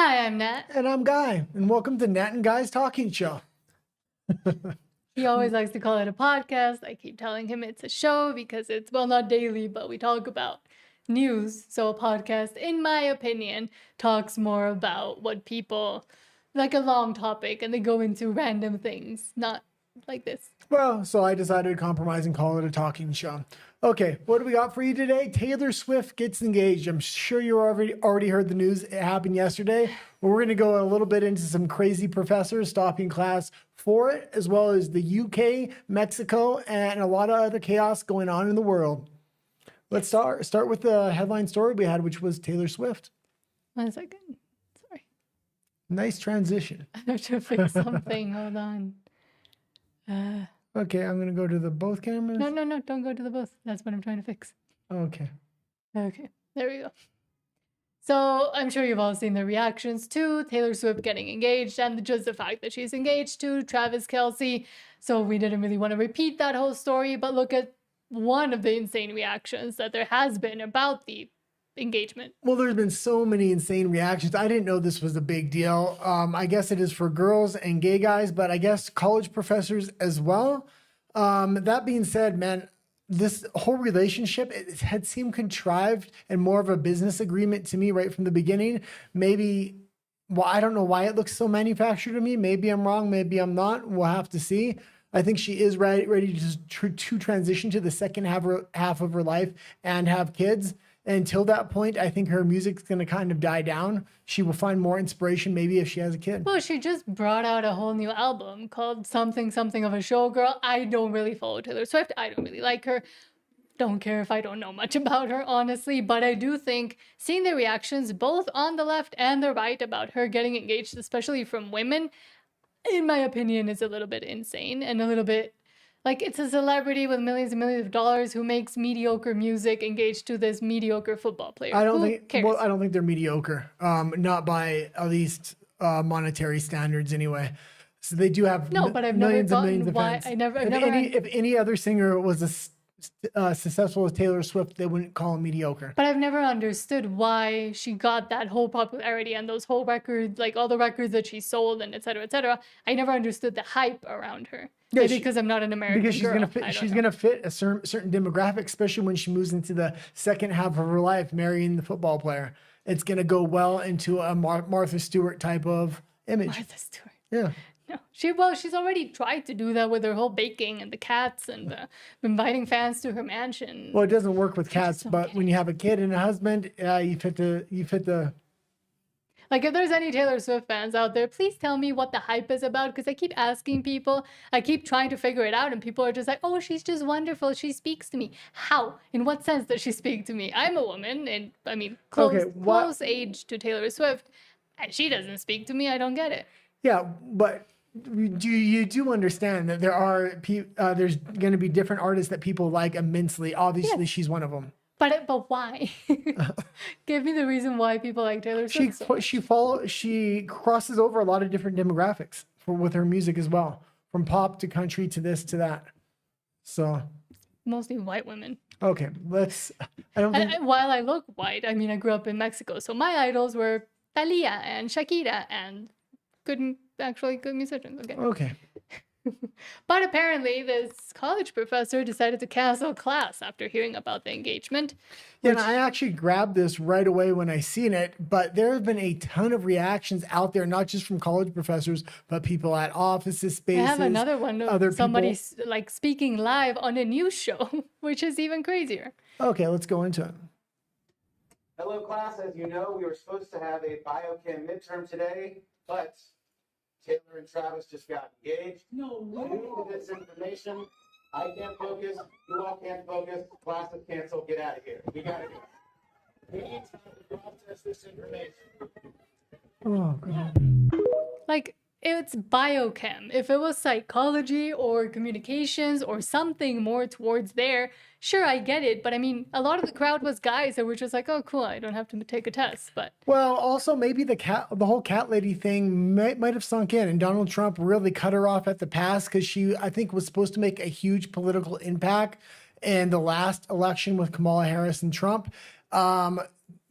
Hi, I'm Nat. And I'm Guy, and welcome to Nat and Guy's Talking Show. He always likes to call it a podcast. I keep telling him it's a show because it's, well, not daily, but we talk about news. So a podcast, in my opinion, talks more about what people, like a long topic, and they go into random things, not like this. Well, so I decided to compromise and call it a talking show. Okay, what do we got for you today? Taylor Swift gets engaged. I'm sure you already heard the news. It happened yesterday. We're going to go a little bit into some crazy professors stopping class for it, as well as the UK, Mexico, and a lot of other chaos going on in the world. Let's start with the headline story we had, which was Taylor Swift. 1 second. Sorry. Nice transition. I have to fix something. Hold on. Okay, I'm going to go to the both cameras. No, don't go to the both. That's what I'm trying to fix. Okay. Okay, there we go. So I'm sure you've all seen the reactions to Taylor Swift getting engaged and just the fact that she's engaged to Travis Kelce. So we didn't really want to repeat that whole story, but look at one of the insane reactions that there has been about the engagement. Well, there's been so many insane reactions. I didn't know this was a big deal. I guess it is for girls and gay guys, but I guess college professors as well. That being said, man, this whole relationship, it had seemed contrived and more of a business agreement to me right from the beginning. Maybe, well, I don't know why it looks so manufactured to me. Maybe I'm wrong. Maybe I'm not. We'll have to see. I think she is ready to transition to the second half of her life and have kids. Until that point, I think her music's going to kind of die down. She will find more inspiration maybe if she has a kid. Well, she just brought out a whole new album called Something of a Showgirl. I don't really follow Taylor Swift. I don't really like her. Don't care if I don't know much about her, honestly. But I do think seeing the reactions both on the left and the right about her getting engaged, especially from women, in my opinion, is a little bit insane and a little bit like it's a celebrity with millions and millions of dollars who makes mediocre music engaged to this mediocre football player. I don't Who cares? Well, I don't think they're mediocre. Not by at least monetary standards anyway. So they do have no, but I've never millions and millions gotten of why fans. If any other singer was as successful as Taylor Swift, they wouldn't call him mediocre. But I've never understood why she got that whole popularity and those whole records, like all the records that she sold and et cetera, et cetera. I never understood the hype around her. Yeah, maybe because I'm not an American because girl. She's gonna fit a certain demographic, especially when she moves into the second half of her life, marrying the football player. It's gonna go well into a Martha Stewart type of image. Martha Stewart. Yeah. No, she's already tried to do that with her whole baking and the cats and inviting fans to her mansion. Well, it doesn't work with cats, but when you have a kid and a husband, you fit the. Like, if there's any Taylor Swift fans out there, please tell me what the hype is about, because I keep asking people, I keep trying to figure it out, and people are just like, oh, she's just wonderful, she speaks to me. How? In what sense does she speak to me? I'm a woman, and I mean, close age to Taylor Swift, and she doesn't speak to me. I don't get it. Yeah, but you do understand that there's going to be different artists that people like immensely. Obviously, she's one of them. But why? Give me the reason why people like Taylor Swift. She crosses over a lot of different demographics with her music as well, from pop to country to this to that. So mostly white women. Okay, while I look white, I mean, I grew up in Mexico, so my idols were Thalia and Shakira and good musicians. Okay. But apparently this college professor decided to cancel class after hearing about the engagement. Yeah, and I actually grabbed this right away when I seen it, but there have been a ton of reactions out there, not just from college professors, but people at offices, spaces. I have another one of somebody like speaking live on a news show, which is even crazier. Okay, let's go into it. Hello, class. As you know, we were supposed to have a biochem midterm today, but Taylor and Travis just got engaged. No way. Due to this information, I can't focus. You all can't focus. Class is canceled. Get out of here. We gotta go. We need time to process this information. Oh, God. Like, it's biochem. If it was psychology or communications or something more towards there, sure, I get it. But I mean, a lot of the crowd was guys that were just like, oh, cool, I don't have to take a test. But well, also maybe the whole cat lady thing might have sunk in, and Donald Trump really cut her off at the pass because she, I think, was supposed to make a huge political impact in the last election with Kamala Harris and Trump.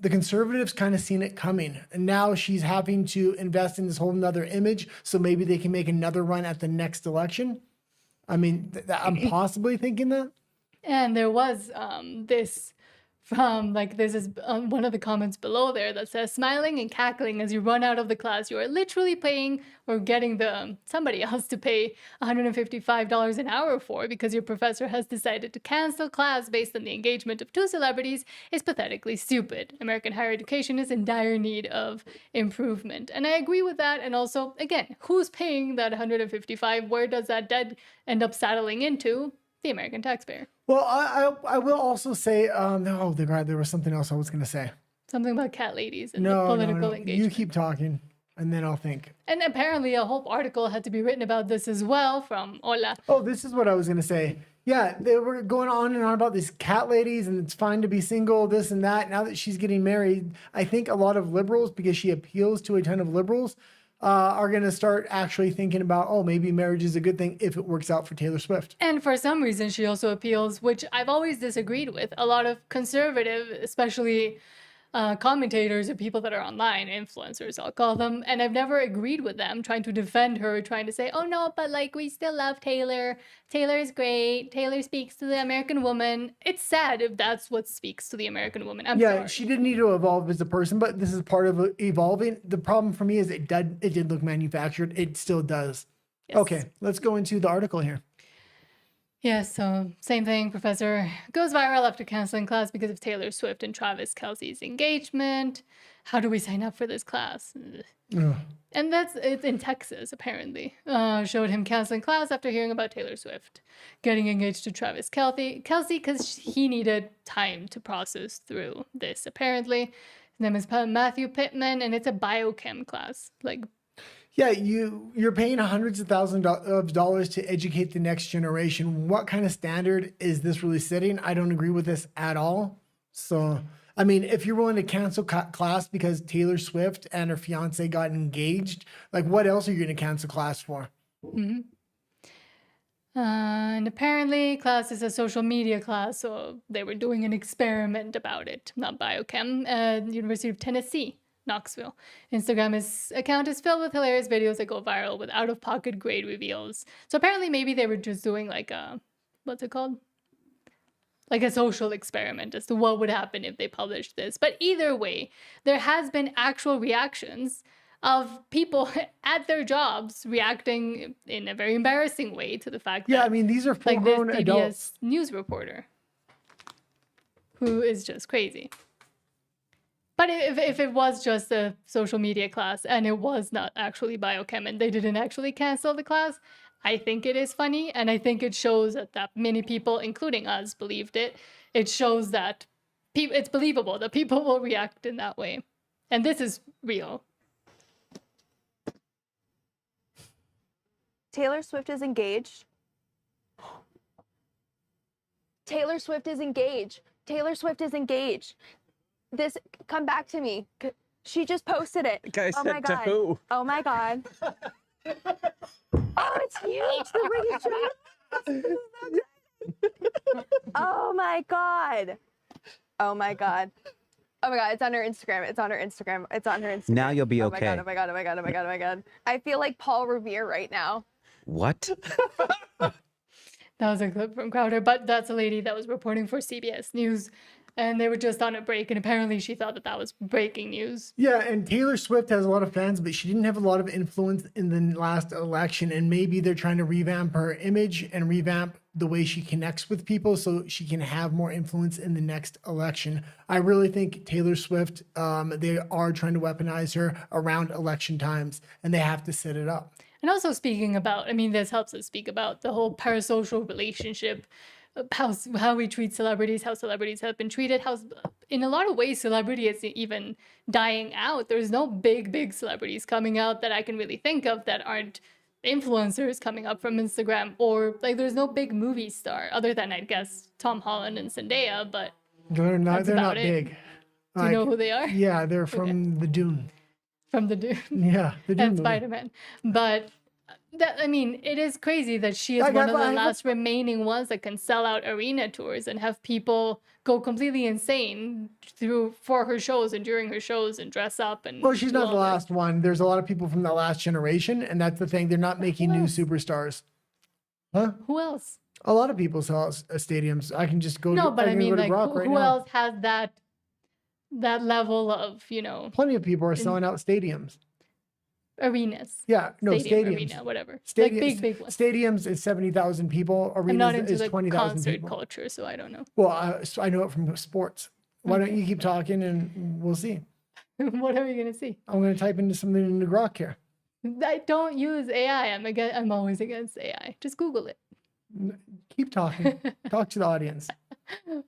the conservatives kind of seen it coming, and now she's having to invest in this whole nother image so maybe they can make another run at the next election. I mean, I'm possibly thinking that. And there was this from like this is one of the comments below there that says smiling and cackling as you run out of the class. You are literally paying or getting the somebody else to pay $155 an hour for because your professor has decided to cancel class based on the engagement of two celebrities is pathetically stupid. American higher education is in dire need of improvement. And I agree with that. And also, again, who's paying that $155? Where does that debt end up settling into? The American taxpayer. Well, I will also say, oh, there was something else I was going to say. Something about cat ladies and No, the political no. engagement. You keep talking, and then I'll think. And apparently a whole article had to be written about this as well from Hola. Oh, this is what I was going to say. Yeah, they were going on and on about these cat ladies, and it's fine to be single, this and that. Now that she's getting married, I think a lot of liberals, because she appeals to a ton of liberals, are going to start actually thinking about, oh, maybe marriage is a good thing if it works out for Taylor Swift. And for some reason, she also appeals, which I've always disagreed with, a lot of conservative, especially commentators or people that are online, influencers, I'll call them. And I've never agreed with them trying to defend her, trying to say, oh no, but like we still love Taylor. Taylor's great. Taylor speaks to the American woman. It's sad if that's what speaks to the American woman. I'm sorry. She didn't need to evolve as a person, but this is part of evolving. The problem for me is it did look manufactured. It still does. Yes. Okay, let's go into the article here. Yeah, so same thing. Professor goes viral after canceling class because of Taylor Swift and Travis Kelce's engagement. How do we sign up for this class? Ugh. And it's in Texas, apparently. Showed him canceling class after hearing about Taylor Swift getting engaged to Travis Kelce, because he needed time to process through this, apparently. His name is Matthew Pittman, and it's a biochem class. Like, Yeah, you're paying hundreds of thousands of dollars to educate the next generation. What kind of standard is this really setting? I don't agree with this at all. So, I mean, if you're willing to cancel class because Taylor Swift and her fiance got engaged, like what else are you going to cancel class for? mm-hmm. And apparently class is a social media class, so they were doing an experiment about it, not biochem, at University of Tennessee. Knoxville. Instagram account is filled with hilarious videos that go viral with out-of-pocket grade reveals. So apparently maybe they were just doing like a, what's it called? Like a social experiment as to what would happen if they published this. But either way, there has been actual reactions of people at their jobs reacting in a very embarrassing way to the fact that, I mean, these are like this full-grown PBS adults. news reporter who is just crazy. But if it was just a social media class and it was not actually biochem and they didn't actually cancel the class, I think it is funny. And I think it shows that many people, including us, believed it. It shows that it's believable that people will react in that way. And this is real. Taylor Swift is engaged. Taylor Swift is engaged. Taylor Swift is engaged. This, come back to me. She just posted it. Guy Oh my said to God. who? Oh my God. Oh, it's huge. The British. Oh my God. Oh my God. Oh my God, it's on her Instagram. It's on her Instagram. It's on her Instagram. Now you'll be Oh okay. my God, oh my God, oh my God, oh my God, oh my God. I feel like Paul Revere right now. What? That was a clip from Crowder, but that's a lady that was reporting for CBS News. And they were just on a break, and apparently she thought that was breaking news. Yeah, and Taylor Swift has a lot of fans, but she didn't have a lot of influence in the last election. And maybe they're trying to revamp her image and revamp the way she connects with people so she can have more influence in the next election. I really think Taylor Swift, they are trying to weaponize her around election times, and they have to set it up. And also speaking about, I mean, this helps us speak about the whole parasocial relationship, how we treat celebrities, how celebrities have been treated, how in a lot of ways celebrity is even dying out. There's no big celebrities coming out that I can really think of that aren't influencers coming up from Instagram, or like there's no big movie star other than I guess Tom Holland and Zendaya, but They're not about it. big. do you know who they are? Yeah, they're from the Dune. From the Dune. Yeah, the Dune And movie. Spider-Man. But That, I mean, it is crazy that she is I one got- of the I got- last remaining ones that can sell out arena tours and have people go completely insane for her shows and during her shows and dress up and. Well, she's do not the all this. last one. There's a lot of people from that last generation, and that's the thing. They're not making new else? superstars. Huh? Who else? A lot of people sell stadiums. I can just go. No, to, but I can mean, go to like, Grok who, right who now. else has that level of Plenty of people are selling out stadiums. arenas? Yeah, no Stadium, stadiums. arena, whatever. Stadiums, Like big ones. Stadiums is 70,000 people. I'm not Arenas into is the 20,000 concert people. culture, so I don't know. Well, so I know it from sports. Why don't you keep talking and we'll see. What are we gonna see? I'm going to type into something into Grok here. I don't use AI. I'm always against AI. Just Google it. Keep talking. Talk to the audience.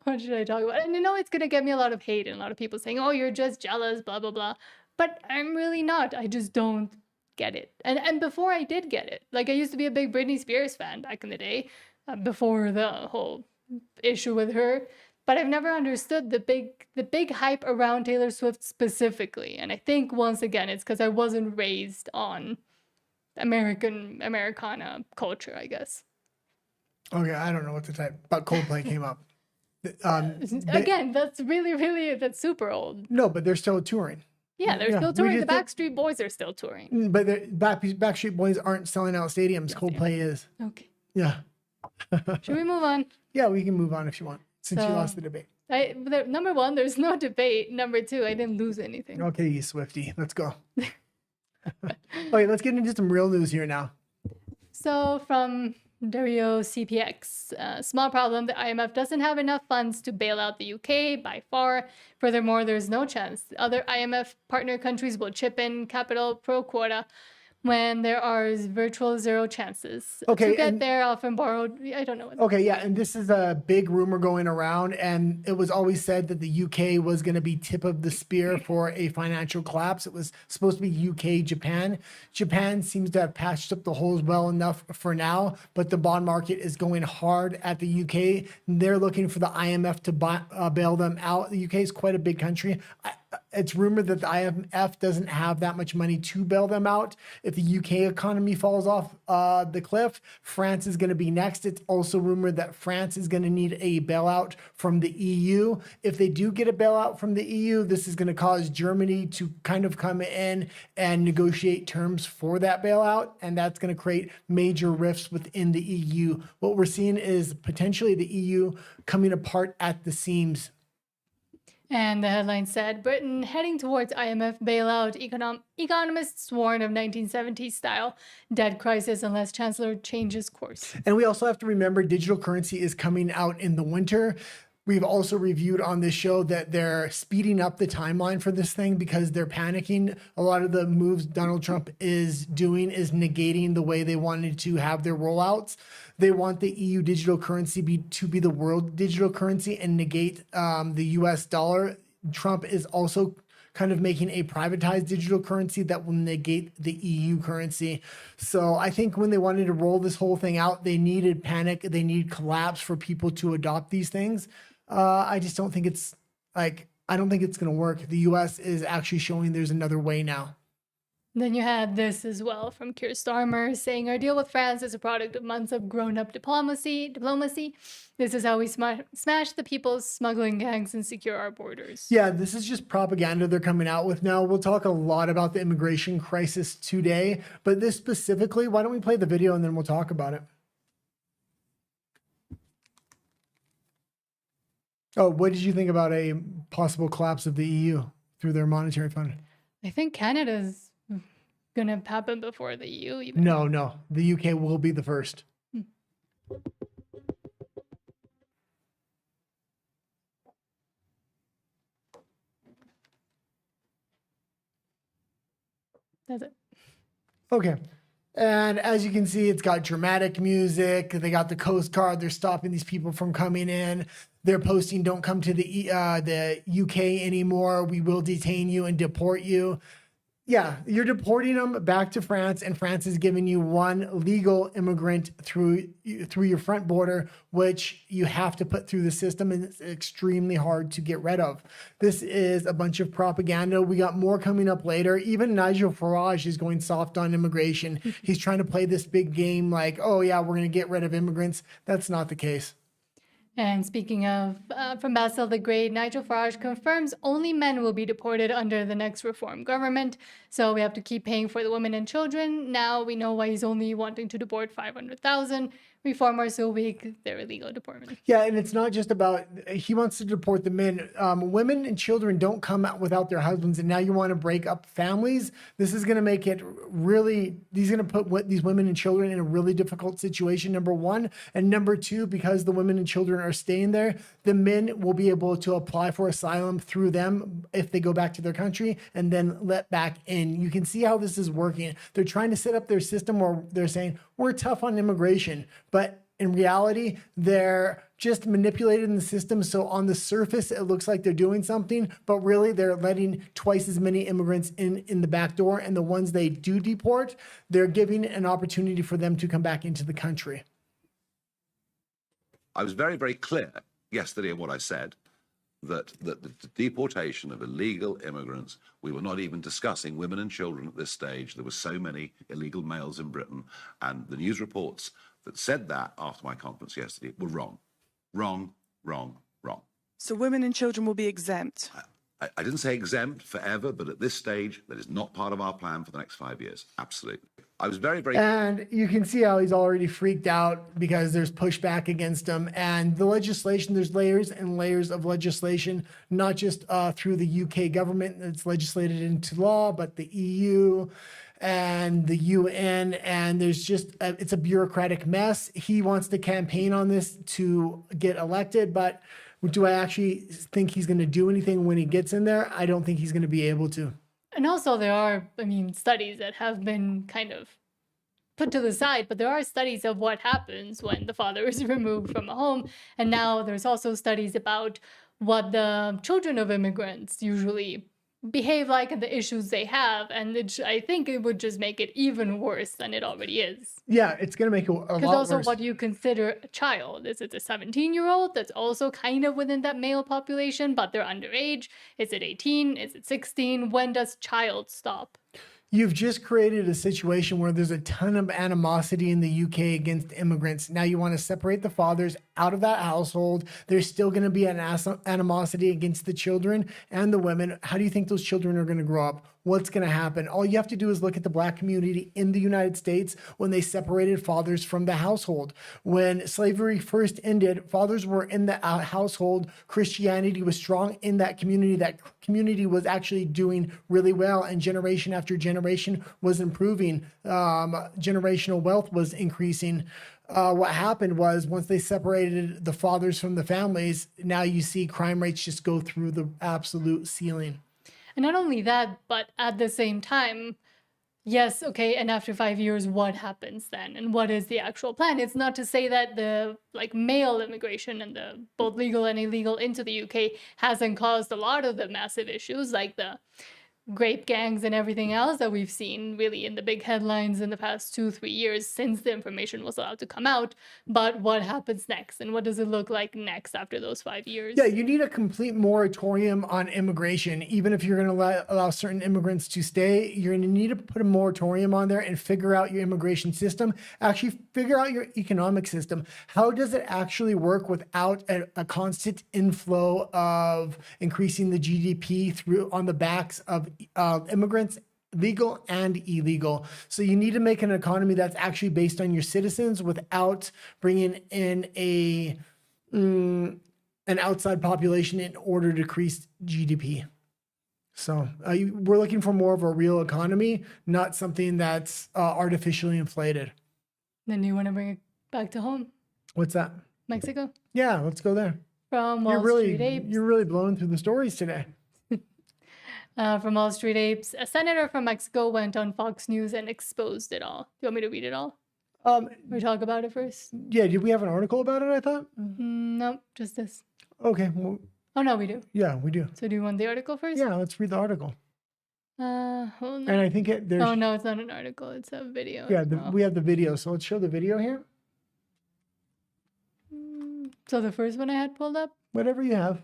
What should I talk about? And I know it's gonna get me a lot of hate and a lot of people saying, "Oh, you're just jealous," blah blah blah. But I'm really not. I just don't get it. And before I did get it, like I used to be a big Britney Spears fan back in the day, before the whole issue with her. But I've never understood the big hype around Taylor Swift specifically. And I think once again, it's because I wasn't raised on Americana culture, I guess. Okay, I don't know what to type, but Coldplay came up. Again, that's super old. No, but they're still touring. Yeah, they're Yeah, still we touring. The just Backstreet Boys are still touring. But the Backstreet Boys aren't selling out stadiums. Coldplay is. Okay. Yeah. Should we move on? Yeah, we can move on if you want, since you So- lost the debate. Number one, there's no debate. Number two, I didn't lose anything. Okay, you Swifty. Let's go. Okay, let's get into some real news here now. So from Dario CPX, small problem, the IMF doesn't have enough funds to bail out the UK by far. Furthermore, there's no chance other IMF partner countries will chip in capital pro quota when there are virtual zero chances. Okay, To get and- there, often borrowed, I don't know. What Okay, yeah, and this is a big rumor going around, and it was always said that the UK was going to be tip of the spear for a financial collapse. It was supposed to be UK, Japan. Japan seems to have patched up the holes well enough for now, but the bond market is going hard at the UK. They're looking for the IMF to bail them out. The UK is quite a big country. It's rumored that the IMF doesn't have that much money to bail them out. If the UK economy falls off the cliff, France is going to be next. It's also rumored that France is going to need a bailout from the EU. If they do get a bailout from the EU, this is going to cause Germany to kind of come in and negotiate terms for that bailout, and that's going to create major rifts within the EU. What we're seeing is potentially the EU coming apart at the seams. And the headline said, Britain heading towards IMF bailout. Economists warn of 1970s style debt crisis unless Chancellor changes course. And we also have to remember digital currency is coming out in the winter. We've also reviewed on this show that they're speeding up the timeline for this thing because they're panicking. A lot of the moves Donald Trump is doing is negating the way they wanted to have their rollouts. They want the EU digital currency to be the world digital currency and negate the US dollar. Trump is also kind of making a privatized digital currency that will negate the EU currency. So I think when they wanted to roll this whole thing out, they needed panic, they need collapse for people to adopt these things. I just don't think it's I don't think it's going to work. The US is actually showing there's another way now. Then you had this as well from Keir Starmer saying our deal with France is a product of months of grown-up diplomacy. This is how we smash the people's smuggling gangs and secure our borders. Yeah, this is just propaganda they're coming out with now. We'll talk a lot about the immigration crisis today, but this specifically, why don't we play the video and then we'll talk about it? Oh, what did you think about a possible collapse of the EU through their monetary fund? I think Canada's gonna happen before the EU. Even. No, the UK will be the first. That's it. Okay. And as you can see, it's got dramatic music. They got the Coast Guard. They're stopping these people from coming in. They're posting, "Don't come to the UK anymore. We will detain you and deport you." Yeah, you're deporting them back to France, and France is giving you one legal immigrant through your front border, which you have to put through the system, and it's extremely hard to get rid of. This is a bunch of propaganda. We got more coming up later. Even Nigel Farage is going soft on immigration. He's trying to play this big game like, oh yeah, we're going to get rid of immigrants. That's not the case. And speaking of, from Basil the Great, Nigel Farage confirms only men will be deported under the next reform government. So we have to keep paying for the women and children. Now we know why he's only wanting to deport 500,000 reformers so they're illegal deportment. Yeah, and it's not just about, he wants to deport the men. Women and children don't come out without their husbands, and now you want to break up families. This is going to make it really, he's going to put these women and children in a really difficult situation, number one. And number two, because the women and children are staying there, the men will be able to apply for asylum through them if they go back to their country and then let back in. You can see how this is working. They're trying to set up their system where they're saying, we're tough on immigration, but in reality, they're just manipulating the system. So on the surface, it looks like they're doing something, but really they're letting twice as many immigrants in the back door. And the ones they do deport, they're giving an opportunity for them to come back into the country. I was very, very clear yesterday in what I said, that the deportation of illegal immigrants, we were not even discussing women and children at this stage. There were so many illegal males in Britain, and the news reports that said that after my conference yesterday were wrong. Wrong, wrong, wrong. So women and children will be exempt? I didn't say exempt forever, but at this stage, that is not part of our plan for the next 5 years. Absolutely. I was very, very... And you can see how he's already freaked out because there's pushback against him. And the legislation, there's layers and layers of legislation, not just through the UK government that's legislated into law, but the EU and the UN. And there's just, it's a bureaucratic mess. He wants to campaign on this to get elected, but do I actually think he's going to do anything when he gets in there? I don't think he's going to be able to. And also there are, studies that have been kind of put to the side, but there are studies of what happens when the father is removed from a home. And now there's also studies about what the children of immigrants usually behave like and the issues they have. And I think it would just make it even worse than it already is. Yeah, it's going to make it a lot worse. Because also what you consider a child. Is it a 17-year-old that's also kind of within that male population, but they're underage? Is it 18? Is it 16? When does child stop? You've just created a situation where there's a ton of animosity in the UK against immigrants. Now you want to separate the fathers out of that household. There's still going to be an animosity against the children and the women. How do you think those children are going to grow up? What's going to happen? All you have to do is look at the Black community in the United States when they separated fathers from the household. When slavery first ended, fathers were in the household. Christianity was strong in that community. That community was actually doing really well, and generation after generation was improving. Generational wealth was increasing. What happened was once they separated the fathers from the families, now you see crime rates just go through the absolute ceiling. And not only that, but at the same time, yes, okay, and after 5 years, what happens then? And what is the actual plan? It's not to say that the male immigration and the both legal and illegal into the UK hasn't caused a lot of the massive issues like the grape gangs and everything else that we've seen really in the big headlines in the past 2-3 years since the information was allowed to come out. But what happens next, and what does it look like next after those 5 years? Yeah, you need a complete moratorium on immigration. Even if you're going to allow certain immigrants to stay, you're going to need to put a moratorium on there and figure out your immigration system. Actually figure out your economic system. How does it actually work without a constant inflow of increasing the GDP through on the backs of immigrants, legal and illegal? So you need to make an economy that's actually based on your citizens without bringing in an outside population in order to increase GDP. So we're looking for more of a real economy, not something that's artificially inflated. Then you want to bring it back to home? What's that? Mexico? Yeah, let's go there. From Wall Street Apes. You're really blowing through the stories today. From Wall Street Apes, a senator from Mexico went on Fox News and exposed it all. Do you want me to read it all? We talk about it first? Yeah, did we have an article about it, I thought? Nope, just this. Okay. Well, Oh, no, we do. yeah, we do. So do you want the article first? Yeah, let's read the article. Hold And on. I think there's Oh no, it's not an article. It's a video. yeah, as well. we have the video. So let's show the video here. So the first one I had pulled up. Whatever you have.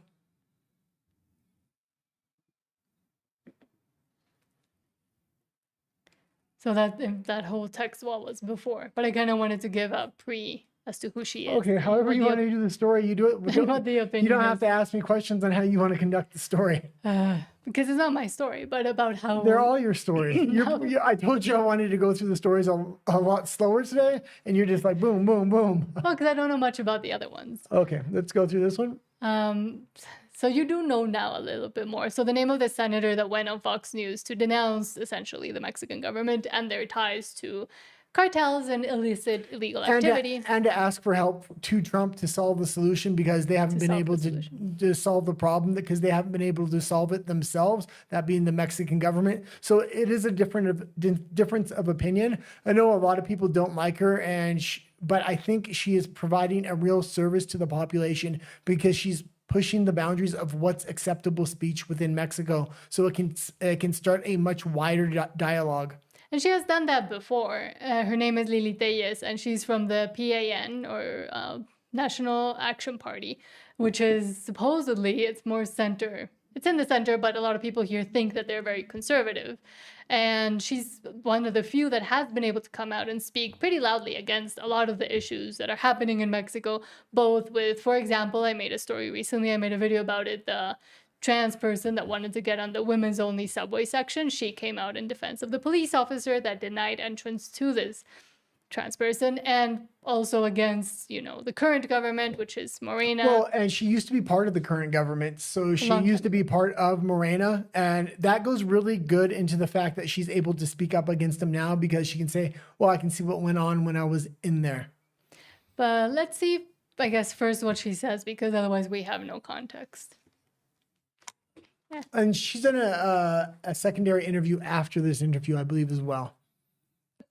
So that whole text wall was before, but I kind of wanted to give a pre as to who she is. Okay, however what you the want to do the story, you do it. what the You opinion don't have is. to ask me questions on how you want to conduct the story. Because it's not my story, but about how They're all your stories. No. I told you I wanted to go through the stories a lot slower today, and you're just like boom, boom, boom. well, because I don't know much about the other ones. Okay, let's go through this one. So you do know now a little bit more. So the name of the senator that went on Fox News to denounce essentially the Mexican government and their ties to cartels and illegal activity. And to ask for help to Trump to solve the solution because they haven't been solve able the to solve the problem because they haven't been able to solve it themselves, that being the Mexican government. So it is a difference of opinion. I know a lot of people don't like her, but I think she is providing a real service to the population because she's pushing the boundaries of what's acceptable speech within Mexico, so it can start a much wider dialogue. And she has done that before. Her name is Lili Tellez, and she's from the PAN, or National Action Party, which is supposedly, it's more center. It's in the center, but a lot of people here think that they're very conservative. And she's one of the few that has been able to come out and speak pretty loudly against a lot of the issues that are happening in Mexico, both with, for example, I made a story recently, I made a video about it, the trans person that wanted to get on the women's only subway section. She came out in defense of the police officer that denied entrance to this trans person, and also against, the current government, which is Morena. Well, and she used to be part of the current government. So she long used to be part of Morena. And that goes really good into the fact that she's able to speak up against them now because she can say, well, I can see what went on when I was in there. But let's see, I guess, first what she says, because otherwise we have no context. And she's done a secondary interview after this interview, I believe, as well.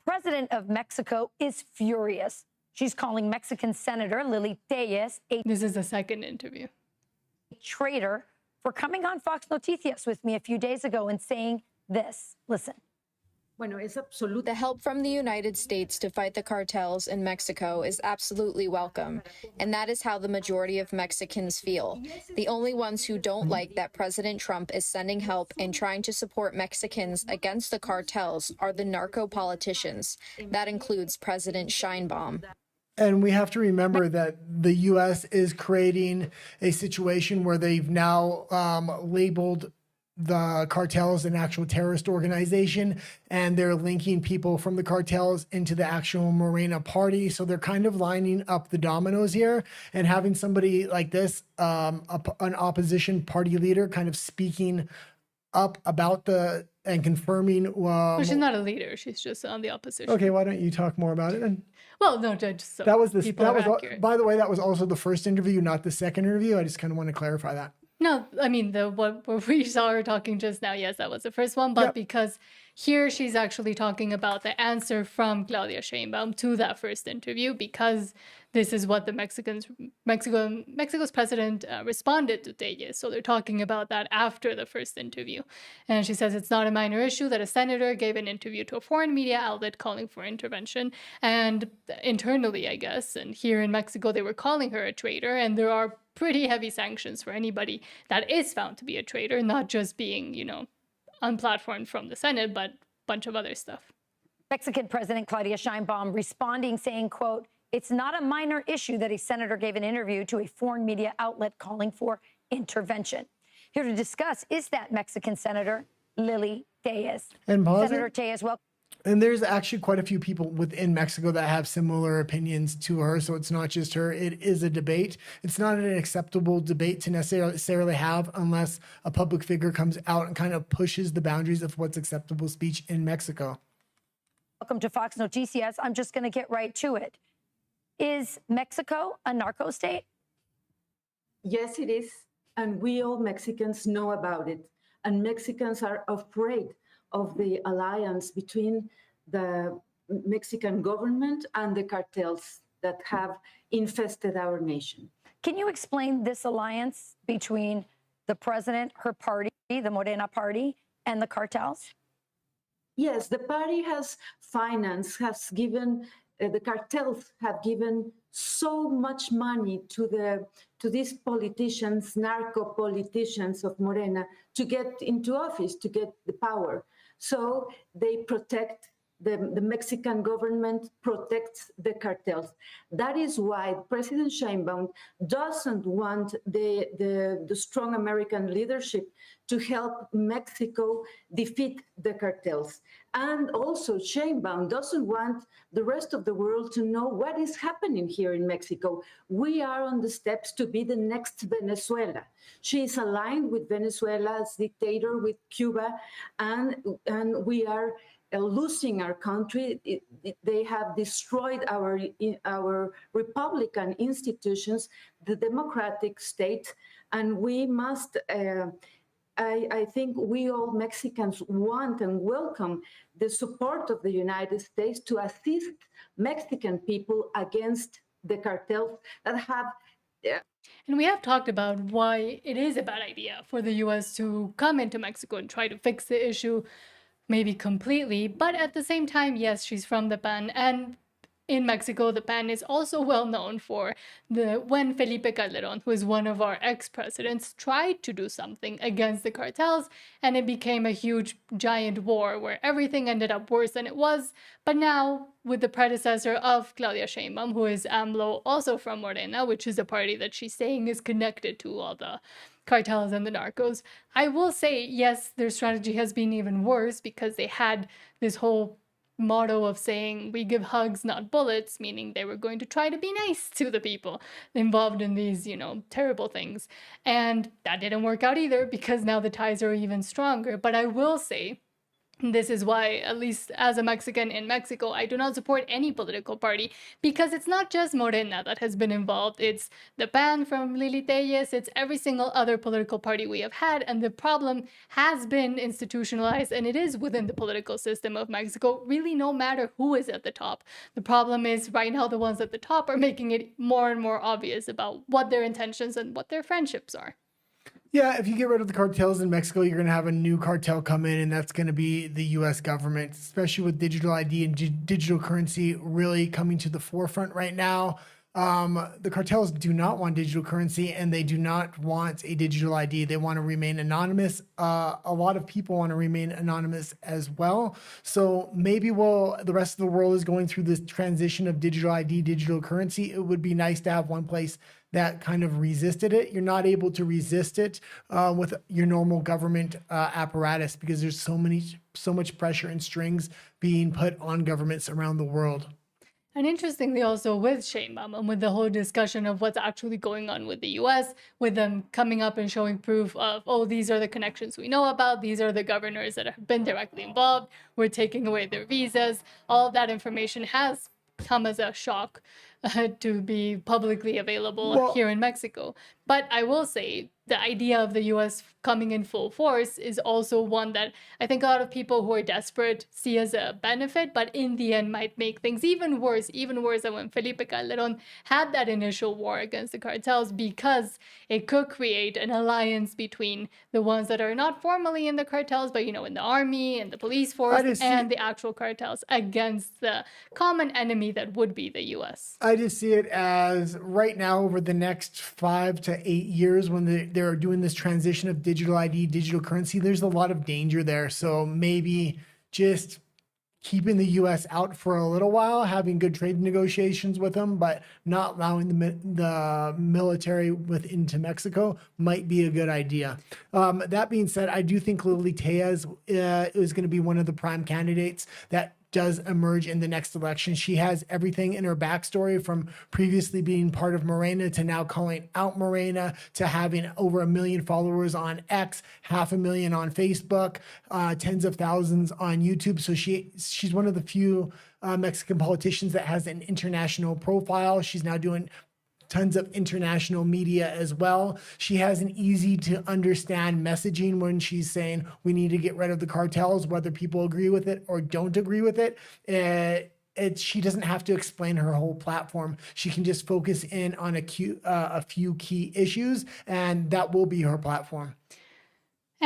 President of Mexico is furious. She's calling Mexican Senator Lili Tellez a This is the second interview. traitor for coming on Fox Noticias with me a few days ago and saying this. Listen. The help from the United States to fight the cartels in Mexico is absolutely welcome, and that is how the majority of Mexicans feel. The only ones who don't like that President Trump is sending help and trying to support Mexicans against the cartels are the narco politicians. That includes President Sheinbaum. And we have to remember that the U.S. is creating a situation where they've now labeled the cartels an actual terrorist organization, and they're linking people from the cartels into the actual Morena party. So they're kind of lining up the dominoes here, and having somebody like this, an opposition party leader, kind of speaking up about and confirming. Well, she's not a leader. She's just on the opposition. Okay, why don't you talk more about it then? Well, no, just so That was people are accurate. by the way, that was also the first interview, not the second interview. I just kind of want to clarify that. No, I mean, what we saw her talking just now, yes, that was the first one. But Yep. because here she's actually talking about the answer from Claudia Sheinbaum to that first interview, because this is what the Mexico's president responded to Tellez. So they're talking about that after the first interview. And she says it's not a minor issue that a senator gave an interview to a foreign media outlet calling for intervention. And internally, I guess, and here in Mexico, they were calling her a traitor. And there are pretty heavy sanctions for anybody that is found to be a traitor, not just being, unplatformed from the Senate, but a bunch of other stuff. Mexican President Claudia Sheinbaum responding, saying, quote, it's not a minor issue that a senator gave an interview to a foreign media outlet calling for intervention. Here to discuss is that Mexican Senator Lili Tellez. And pause Senator it. Tellez, welcome. And there's actually quite a few people within Mexico that have similar opinions to her. So it's not just her. It is a debate. It's not an acceptable debate to necessarily have unless a public figure comes out and kind of pushes the boundaries of what's acceptable speech in Mexico. Welcome to Fox Noticias. I'm just going to get right to it. Is Mexico a narco state? Yes, it is. And we all Mexicans know about it. And Mexicans are afraid of the alliance between the Mexican government and the cartels that have infested our nation. Can you explain this alliance between the president, her party, the Morena party, and the cartels? Yes, the party has financed, has given, the cartels have given so much money to these politicians, narco politicians of Morena, to get into office, to get the power. So they protect, the Mexican government protects the cartels. That is why President Sheinbaum doesn't want the strong American leadership to help Mexico defeat the cartels. And also Sheinbaum doesn't want the rest of the world to know what is happening here in Mexico. We are on the steps to be the next Venezuela. She is aligned with Venezuela's dictator, with Cuba, and we are losing our country. They have destroyed our Republican institutions, the democratic state, and we must, I think we all Mexicans want and welcome the support of the United States to assist Mexican people against the cartels that have. And we have talked about why it is a bad idea for the US to come into Mexico and try to fix the issue, maybe completely. But at the same time, yes, she's from the PAN. And in Mexico, the PAN is also well known for when Felipe Calderon, who is one of our ex-presidents, tried to do something against the cartels, and it became a huge, giant war where everything ended up worse than it was. But now, with the predecessor of Claudia Sheinbaum, who is AMLO, also from Morena, which is a party that she's saying is connected to all the cartels and the narcos, I will say, yes, their strategy has been even worse because they had this whole motto of saying we give hugs, not bullets, meaning they were going to try to be nice to the people involved in these, terrible things. And that didn't work out either because now the ties are even stronger. But I will say, this is why, at least as a Mexican in Mexico, I do not support any political party because it's not just Morena that has been involved. It's the PAN from Lili Telles. It's every single other political party we have had. And the problem has been institutionalized, and it is within the political system of Mexico, really no matter who is at the top. The problem is right now the ones at the top are making it more and more obvious about what their intentions and what their friendships are. Yeah, if you get rid of the cartels in Mexico, you're going to have a new cartel come in, and that's going to be the U.S. government, especially with digital ID and digital currency really coming to the forefront right now. The cartels do not want digital currency, and they do not want a digital ID. They want to remain anonymous. A lot of people want to remain anonymous as well. So maybe while the rest of the world is going through this transition of digital ID, digital currency, it would be nice to have one place that kind of resisted it. You're not able to resist it with your normal government apparatus because there's so much pressure and strings being put on governments around the world. And interestingly also with Sheinbaum and with the whole discussion of what's actually going on with the US, with them coming up and showing proof of, oh, these are the connections we know about, these are the governors that have been directly involved, we're taking away their visas, all of that information has come as a shock to be publicly available here in Mexico. But I will say the idea of the US coming in full force is also one that I think a lot of people who are desperate see as a benefit, but in the end might make things even worse than when Felipe Calderon had that initial war against the cartels, because it could create an alliance between the ones that are not formally in the cartels, but, in the army and the police force and the actual cartels against the common enemy that would be the US. I just see it as right now over the next 5 to 8 years when they're doing this transition of digital ID, digital currency, there's a lot of danger there. So maybe just keeping the U.S. out for a little while, having good trade negotiations with them, but not allowing the military into Mexico might be a good idea. That being said, I do think Lili Telles is going to be one of the prime candidates that does emerge in the next election. She has everything in her backstory, from previously being part of Morena to now calling out Morena to having over 1 million followers on X, 500,000 on Facebook, tens of thousands on YouTube. So she's one of the few Mexican politicians that has an international profile. She's now doing tons of international media as well. She has an easy to understand messaging when she's saying we need to get rid of the cartels, whether people agree with it or don't agree with it. She doesn't have to explain her whole platform. She can just focus in on a few key issues, and that will be her platform.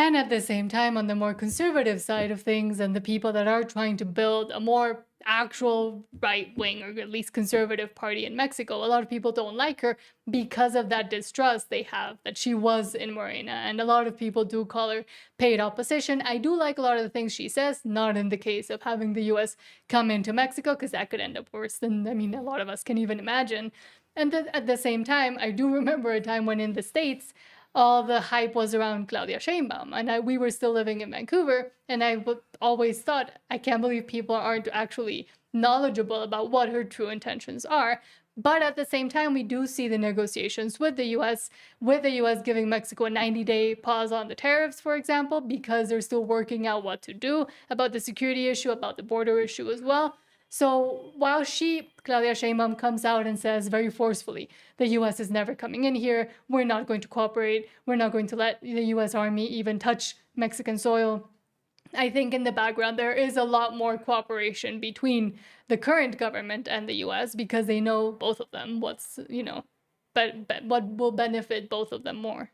And at the same time, on the more conservative side of things, and the people that are trying to build a more actual right wing or at least conservative party in Mexico, a lot of people don't like her because of that distrust they have that she was in Morena. And a lot of people do call her paid opposition. I do like a lot of the things she says, not in the case of having the US come into Mexico, because that could end up worse than, I mean, a lot of us can even imagine. And at the same time, I do remember a time when in the States, all the hype was around Claudia Sheinbaum, and we were still living in Vancouver, and I always thought, I can't believe people aren't actually knowledgeable about what her true intentions are. But at the same time, we do see the negotiations with the US giving Mexico a 90-day pause on the tariffs, for example, because they're still working out what to do about the security issue, about the border issue as well. So while Claudia Sheinbaum, comes out and says very forcefully, the US is never coming in here, we're not going to cooperate, we're not going to let the US Army even touch Mexican soil, I think in the background there is a lot more cooperation between the current government and the US because they know both of them but what will benefit both of them more.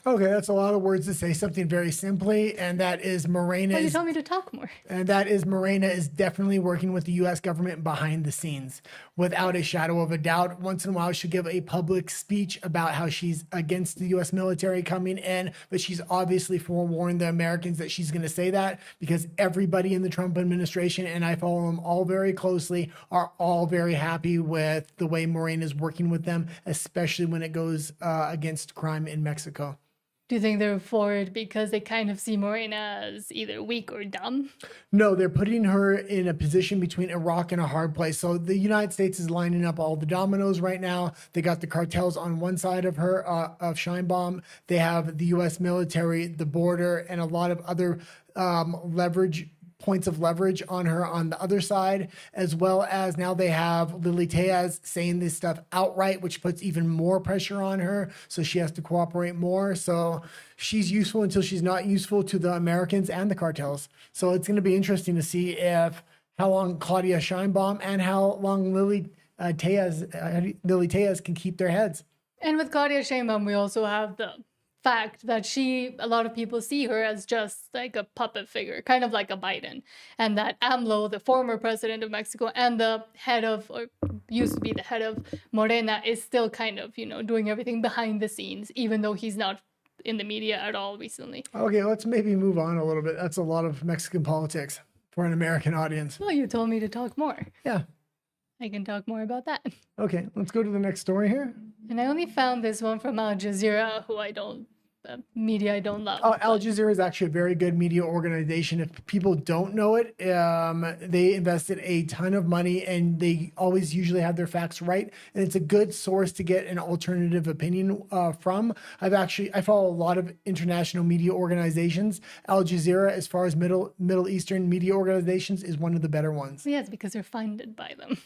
Okay, that's a lot of words to say something very simply, and that is Morena. Well, you told me to talk more. And that is Morena is definitely working with the U.S. government behind the scenes, without a shadow of a doubt. Once in a while, she'll give a public speech about how she's against the U.S. military coming in, but she's obviously forewarned the Americans that she's going to say that because everybody in the Trump administration, and I follow them all very closely, are all very happy with the way Morena is working with them, especially when it goes against crime in Mexico. Do you think they're for it because they kind of see Morena as either weak or dumb? No, they're putting her in a position between a rock and a hard place. So the United States is lining up all the dominoes right now. They got the cartels on one side of her, of Sheinbaum. They have the U.S. military, the border, and a lot of other points of leverage on her on the other side, as well as now they have Lily Tejas saying this stuff outright, which puts even more pressure on her. So she has to cooperate more. So she's useful until she's not useful to the Americans and the cartels. So it's going to be interesting to see how long Claudia Sheinbaum and how long Lily Tejas can keep their heads. And with Claudia Sheinbaum, we also have the fact that a lot of people see her as just like a puppet figure, kind of like a Biden, and that AMLO, the former president of Mexico and the head of, or used to be the head of Morena, is still kind of, doing everything behind the scenes, even though he's not in the media at all recently. Okay, let's maybe move on a little bit. That's a lot of Mexican politics for an American audience. Well, you told me to talk more. Yeah. I can talk more about that. Okay, let's go to the next story here. And I only found this one from Al Jazeera, who I don't love. Al Jazeera is actually a very good media organization. If people don't know it, they invested a ton of money and they always usually have their facts right. And it's a good source to get an alternative opinion from. I follow a lot of international media organizations. Al Jazeera, as far as Middle Eastern media organizations, is one of the better ones. Yes, because they're funded by them.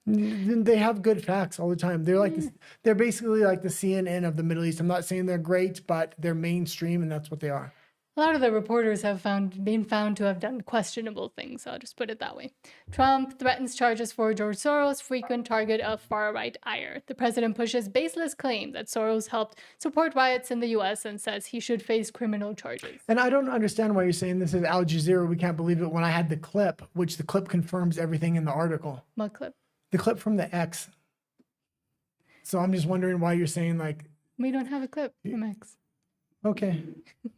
They have good facts all the time. They're like they're basically like the CNN of the Middle East. I'm not saying they're great, but they're mainstream, and that's what they are. A lot of the reporters have been found to have done questionable things. I'll just put it that way. Trump threatens charges for George Soros, frequent target of far-right ire. The president pushes baseless claim that Soros helped support riots in the U.S. and says he should face criminal charges. And I don't understand why you're saying this is Al Jazeera. We can't believe it when I had the clip, which the clip confirms everything in the article. What clip? The clip from the X. So I'm just wondering why you're saying like... We don't have a clip from X. Okay.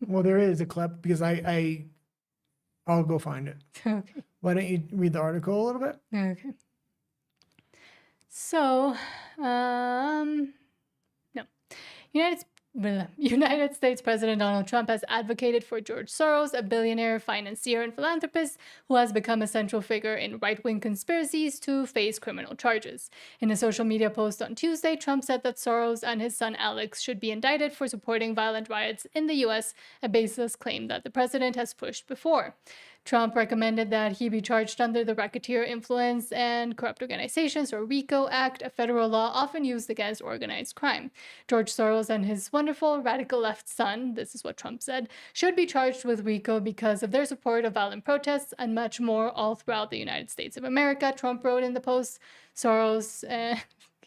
Well, there is a clip because I'll go find it. Okay. Why don't you read the article a little bit? Okay. So, no. United States President Donald Trump has advocated for George Soros, a billionaire, financier, and philanthropist who has become a central figure in right-wing conspiracies, to face criminal charges. In a social media post on Tuesday, Trump said that Soros and his son Alex should be indicted for supporting violent riots in the U.S., a baseless claim that the president has pushed before. Trump recommended that he be charged under the Racketeer Influence and Corrupt Organizations, or RICO Act, a federal law often used against organized crime. George Soros and his wonderful radical left son, this is what Trump said, should be charged with RICO because of their support of violent protests and much more all throughout the United States of America, Trump wrote in the post. Soros,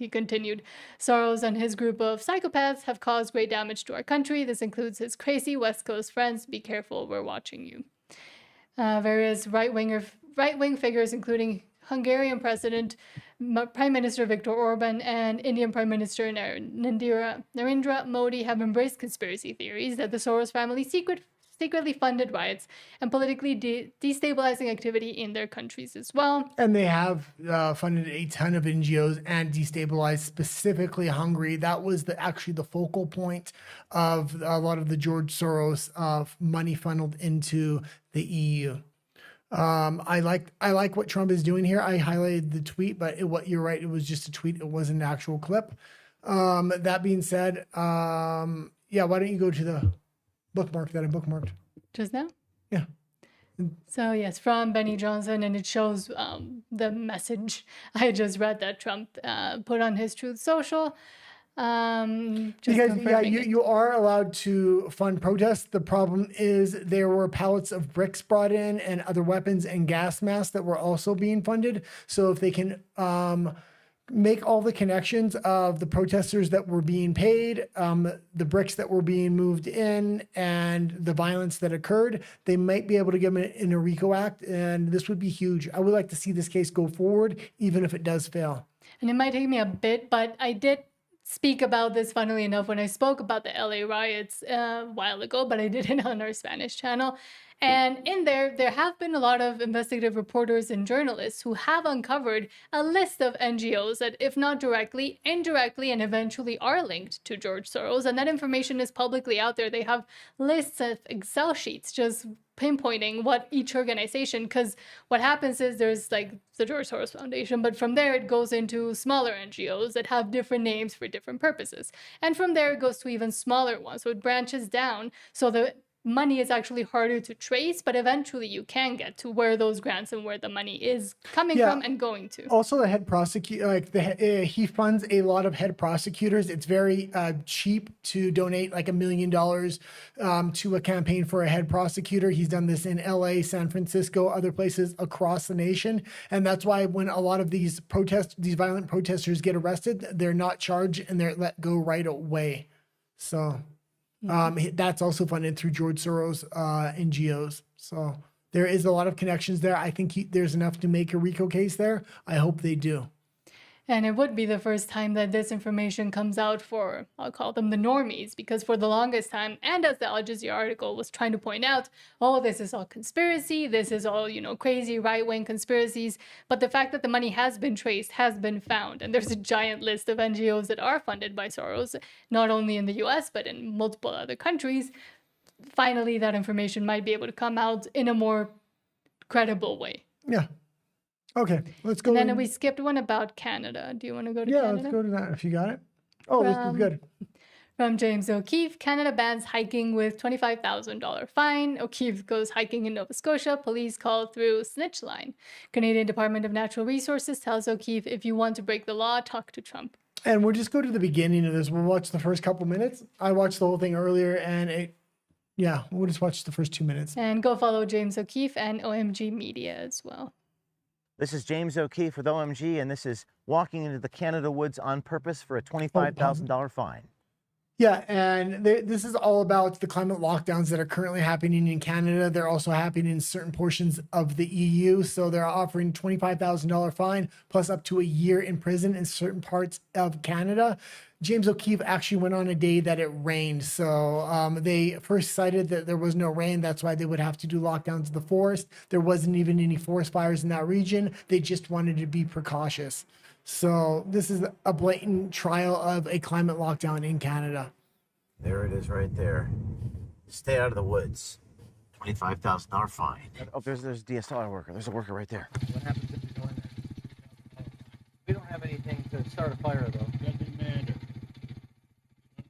he continued. Soros and his group of psychopaths have caused great damage to our country. This includes his crazy West Coast friends. Be careful, we're watching you. Various right-wing figures, including Hungarian President, Prime Minister Viktor Orban, and Indian Prime Minister Narendra Modi have embraced conspiracy theories that the Soros family secretly funded riots and politically destabilizing activity in their countries as well. And they have funded a ton of NGOs and destabilized specifically Hungary. That was actually the focal point of a lot of the George Soros money funneled into the EU. I like what Trump is doing here. I highlighted the tweet, but you're right. It was just a tweet. It wasn't an actual clip. That being said, why don't you go to the bookmark that I bookmarked just now? Yeah. So yes, from Benny Johnson, and it shows the message I just read that Trump put on his Truth Social. You are allowed to fund protests. The problem is there were pallets of bricks brought in and other weapons and gas masks that were also being funded. So if they can make all the connections of the protesters that were being paid, the bricks that were being moved in, and the violence that occurred, they might be able to give them in a RICO Act, and this would be huge. I would like to see this case go forward, even if it does fail. And it might take me a bit, but I did speak about this, funnily enough, when I spoke about the LA riots a while ago, but I did it on our Spanish channel. And in there have been a lot of investigative reporters and journalists who have uncovered a list of NGOs that, if not directly, indirectly, and eventually are linked to George Soros. And that information is publicly out there. They have lists of Excel sheets just pinpointing what each organization, because what happens is there's like the George Soros Foundation, but from there it goes into smaller NGOs that have different names for different purposes. And from there it goes to even smaller ones. So it branches down. So the money is actually harder to trace, but eventually you can get to where those grants and where the money is coming from and going to. Also, the head prosecutor, he funds a lot of head prosecutors. It's very cheap to donate like $1 million to a campaign for a head prosecutor. He's done this in LA, San Francisco, other places across the nation. And that's why when a lot of these violent protesters get arrested, they're not charged and they're let go right away. So that's also funded through George Soros NGOs. So there is a lot of connections there. I think there's enough to make a RICO case there. I hope they do. And it would be the first time that this information comes out for, I'll call them the normies, because for the longest time, and as the Al Jazeera article was trying to point out, oh, this is all conspiracy, this is all, crazy right-wing conspiracies. But the fact that the money has been traced, has been found, and there's a giant list of NGOs that are funded by Soros, not only in the US, but in multiple other countries, finally that information might be able to come out in a more credible way. Yeah. Okay, let's go. And then we skipped one about Canada. Do you want to go to Canada? Yeah, let's go to that if you got it. Oh, this is good. From James O'Keefe, Canada bans hiking with $25,000 fine. O'Keefe goes hiking in Nova Scotia. Police call through snitch line. Canadian Department of Natural Resources tells O'Keefe, if you want to break the law, talk to Trump. And we'll just go to the beginning of this. We'll watch the first couple minutes. I watched the whole thing earlier, and we'll just watch the first 2 minutes. And go follow James O'Keefe and OMG Media as well. This is James O'Keefe with OMG, and this is walking into the Canada woods on purpose for a $25,000 fine. Yeah, and this is all about the climate lockdowns that are currently happening in Canada. They're also happening in certain portions of the EU. So they're offering $25,000 fine plus up to a year in prison in certain parts of Canada. James O'Keefe actually went on a day that it rained. So they first cited that there was no rain. That's why they would have to do lockdowns of the forest. There wasn't even any forest fires in that region. They just wanted to be precautious. So this is a blatant trial of a climate lockdown in Canada. There it is right there. Stay out of the woods. $25,000 fine. Oh, there's a DSLR worker. There's a worker right there. What happens if you go in there? We don't have anything to start a fire, though. Doesn't matter.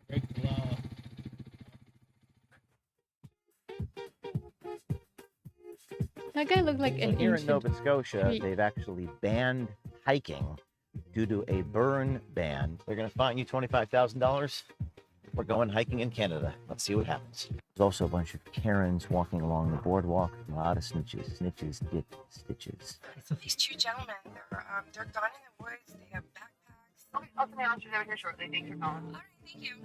Break the law. That guy looked like an Here in ancient Nova Scotia, tree. they've actually banned hiking due to a burn ban. They're going to fine you $25,000. We're going hiking in Canada. Let's see what happens. There's also a bunch of Karens walking along the boardwalk. A lot of snitches. Snitches get stitches. So these two gentlemen, they're gone in the woods. They have backpacks. Okay, I'll send the officers over here shortly. Thanks for calling. All right, thank you.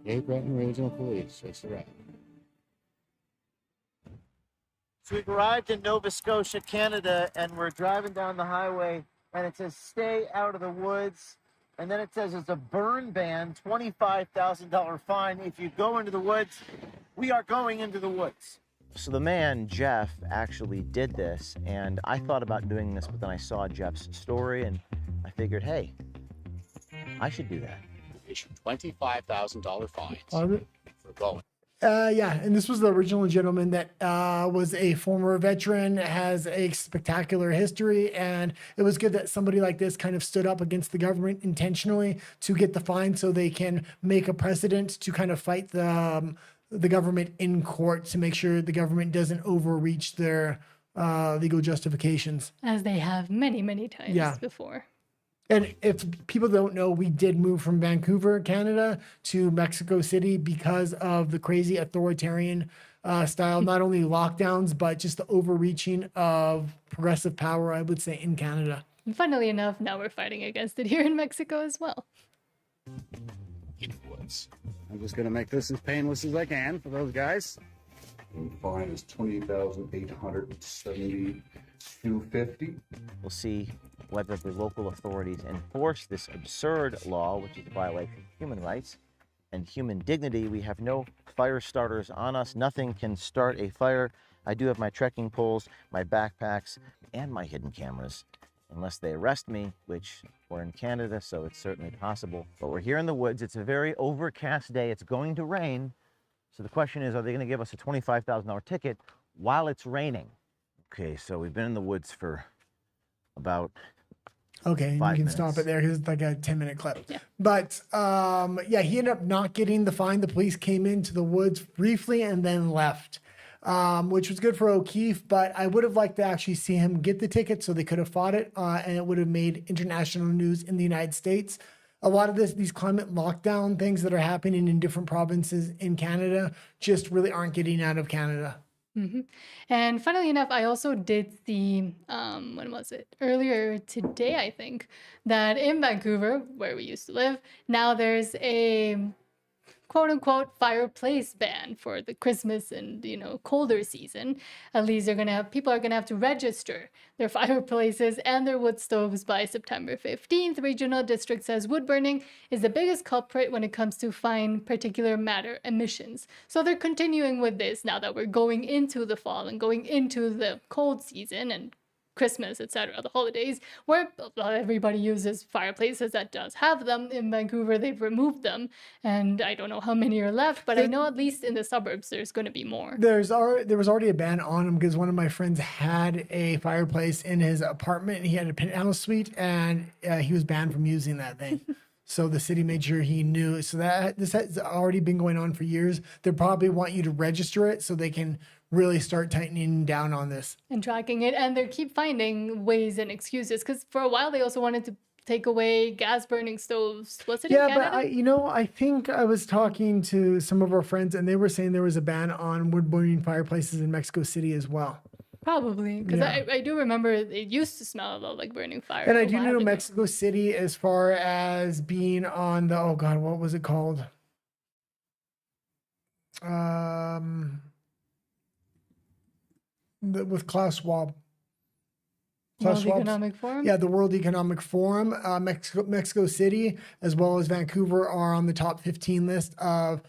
Cape Breton Regional Police, just arrived. So we've arrived in Nova Scotia, Canada, and we're driving down the highway, and it says stay out of the woods. And then it says it's a burn ban, $25,000 fine if you go into the woods. We are going into the woods. So the man, Jeff, actually did this, and I thought about doing this, but then I saw Jeff's story, and I figured, hey, I should do that. Issued $25,000 fines On it? for going. Yeah, and this was the original gentleman that was a former veteran, has a spectacular history, and it was good that somebody like this kind of stood up against the government intentionally to get the fine so they can make a precedent to kind of fight the government in court to make sure the government doesn't overreach their legal justifications. As they have many, many times Yeah. before. And if people don't know, we did move from Vancouver, Canada to Mexico City because of the crazy authoritarian style, not only lockdowns, but just the overreaching of progressive power, I would say, in Canada. And funnily enough, now we're fighting against it here in Mexico as well. In the woods. I'm just going to make this as painless as I can for those guys. And the fine is $20,872.50. We'll see whether the local authorities enforce this absurd law, which is a violation of human rights and human dignity. We have no fire starters on us. Nothing can start a fire. I do have my trekking poles, my backpacks, and my hidden cameras. Unless they arrest me, which we're in Canada, so it's certainly possible. But we're here in the woods. It's a very overcast day. It's going to rain. So the question is, are they going to give us a $25,000 ticket while it's raining? Okay, so we've been in the woods for about Okay, you 5 can minutes. stop it there because it's like a 10-minute clip. Yeah. But yeah, he ended up not getting the fine. The police came into the woods briefly and then left, which was good for O'Keefe. But I would have liked to actually see him get the ticket so they could have fought it, and it would have made international news in the United States. A lot of these climate lockdown things that are happening in different provinces in Canada just really aren't getting out of Canada. hmm And funnily enough, I also did see, when was it? Earlier today, I think, that in Vancouver, where we used to live, now there's a quote unquote fireplace ban for the Christmas and, colder season. At least people are gonna have to register their fireplaces and their wood stoves by September 15th. Regional district says wood burning is the biggest culprit when it comes to fine particulate matter emissions. So they're continuing with this now that we're going into the fall and going into the cold season and Christmas, etc., the holidays, where everybody uses fireplaces that does have them. In Vancouver, they've removed them, and I don't know how many are left, but I know at least in the suburbs, there's going to be more. There was already a ban on him because one of my friends had a fireplace in his apartment and he had a penthouse suite, and he was banned from using that thing. So the city made sure he knew. So this has already been going on for years. They probably want you to register it so they can really start tightening down on this And tracking it, and they keep finding ways and excuses, because for a while they also wanted to take away gas burning stoves. Was it in Canada? But I think I was talking to some of our friends and they were saying there was a ban on wood burning fireplaces in Mexico City as well. Probably, because Yeah. I do remember it used to smell a lot like burning fire. And I a do while know ago. Mexico City as far as being on the, oh God, what was it called? With Klaus Schwab. World Schwab's- Economic Forum? Yeah, the World Economic Forum, Mexico City, as well as Vancouver, are on the top 15 list of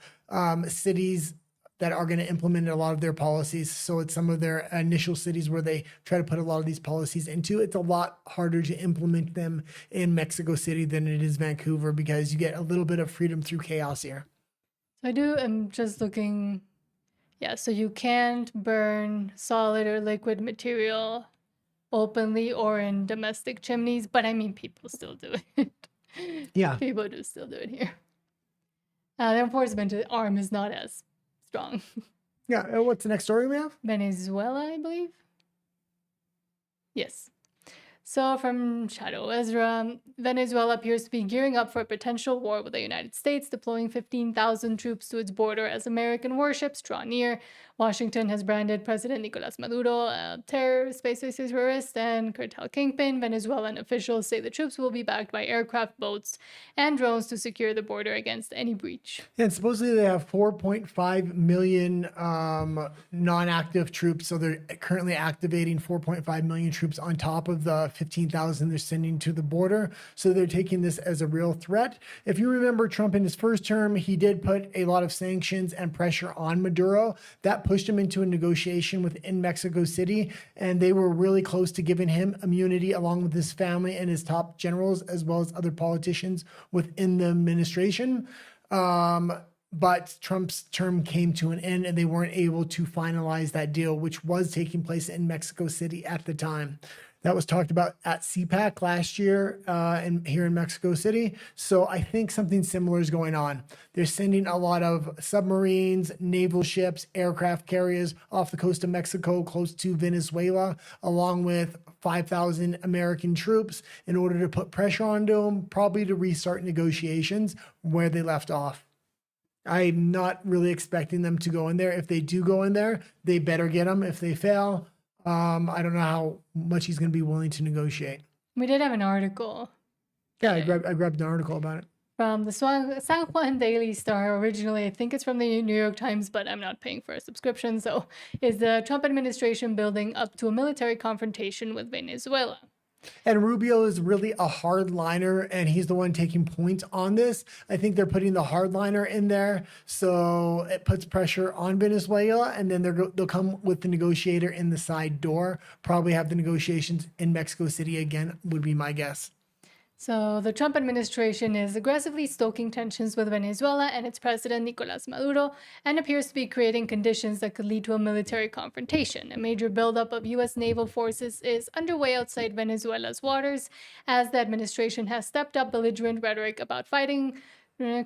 cities that are going to implement a lot of their policies. So it's some of their initial cities where they try to put a lot of these policies into. It's a lot harder to implement them in Mexico City than it is Vancouver because you get a little bit of freedom through chaos here. I'm just looking. Yeah, so you can't burn solid or liquid material openly or in domestic chimneys, but I mean, people still do it. Yeah. People do still do it here. The enforcement arm is not as strong. Yeah. What's the next story we have? Venezuela, I believe. Yes. So from Shadow Ezra, Venezuela appears to be gearing up for a potential war with the United States, deploying 15,000 troops to its border as American warships draw near. Washington has branded President Nicolas Maduro a space terrorist and cartel kingpin. Venezuelan officials say the troops will be backed by aircraft, boats, and drones to secure the border against any breach. And supposedly they have 4.5 million non-active troops. So they're currently activating 4.5 million troops on top of the 15,000 they're sending to the border. So they're taking this as a real threat. If you remember Trump in his first term, he did put a lot of sanctions and pressure on Maduro. That pushed him into a negotiation within Mexico City, and they were really close to giving him immunity along with his family and his top generals, as well as other politicians within the administration. But Trump's term came to an end and they weren't able to finalize that deal, which was taking place in Mexico City at the time. That was talked about at CPAC last year here in Mexico City. So I think something similar is going on. They're sending a lot of submarines, naval ships, aircraft carriers off the coast of Mexico, close to Venezuela, along with 5,000 American troops in order to put pressure onto them, probably to restart negotiations where they left off. I'm not really expecting them to go in there. If they do go in there, they better get them. If they fail, I don't know how much he's going to be willing to negotiate. We did have an article. Yeah, I grabbed an article about it. From the San Juan Daily Star. Originally, I think it's from the New York Times, but I'm not paying for a subscription. So, is the Trump administration building up to a military confrontation with Venezuela? And Rubio is really a hardliner, and he's the one taking point on this. I think they're putting the hardliner in there, so it puts pressure on Venezuela, and then they'll come with the negotiator in the side door. Probably have the negotiations in Mexico City again, would be my guess. So the Trump administration is aggressively stoking tensions with Venezuela and its president, Nicolas Maduro, and appears to be creating conditions that could lead to a military confrontation. A major buildup of U.S. naval forces is underway outside Venezuela's waters, as the administration has stepped up belligerent rhetoric about fighting